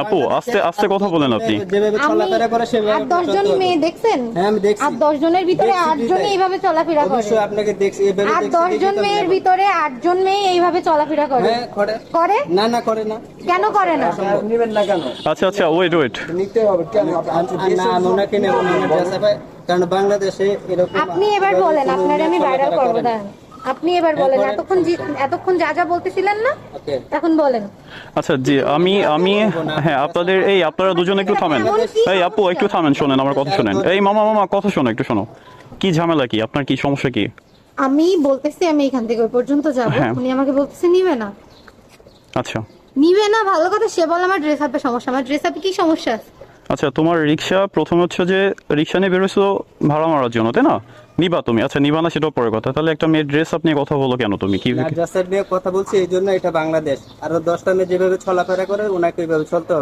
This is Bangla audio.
আপু আস্তে আস্তে কথা বলেন আপনি। যেভাবে চলাফেরা করে সেভাবে আর 10 জন মেয়ে দেখছেন? হ্যাঁ আমি দেখছি। আর 10 জনের ভিতরে 8 জনই এইভাবে চলাফেরা করে। অবশ্যই আপনাকে দেখছি এভাবে আর দেখছি। 10 জন মেয়ের ভিতরে 8 জন মেয়ে এইভাবে চলাফেরা করে। হ্যাঁ করে। করে? না না করে না। কেন করে না? নেবেন না কেন? আচ্ছা আচ্ছা ওয়েট ওয়েট, নিতে হবে কেন? না ওনাকে নেব না কারণ বাংলাদেশে এরকম। আপনি এবার বলেন, আপনারে আমি ভাইরাল করব। দাঁড়ান, আপনি এবার বলেন। এতক্ষণ যা যা বলতেছিলেন না, ওকে এখন বলেন। আচ্ছা জি আমি হ্যাঁ আপনাদের এই আপনারা দুজন একটু থামেন। এই আপু একটু থামেন, শোনেন আমার কথা শোনেন। এই মামা মামা কথা শোনো, একটু শোনো। কি ঝামেলা, কি আপনার, কি সমস্যা কি? আমি বলতেছি আমি এখান থেকে ওই পর্যন্ত যাব, হ্যাঁ। উনি আমাকে বলতেছে নিবে না। আচ্ছা নিবে না ভালো কথা, সে বলে আমার ড্রেস আপে সমস্যা। আমার ড্রেস আপে কি সমস্যা আছে? আচ্ছা, তোমার রিক্সা প্রথম হচ্ছে যে রিক্সা নিয়ে বেরোছো ভাড়া মারার জন্য, তাই না? নিবা তুমি? আচ্ছা নিবা না সেটাও পরে কথা। তাহলে একটা মেয়ের ড্রেস আপনি কথা বলো কেন তুমি? কি না জাসার নিয়ে কথা বলছি এই জন্য। এটা বাংলাদেশ, আরো 10টা মেয়ে যেভাবে চলাফেরা করে ওনাকে ওইভাবে চলতে হবে।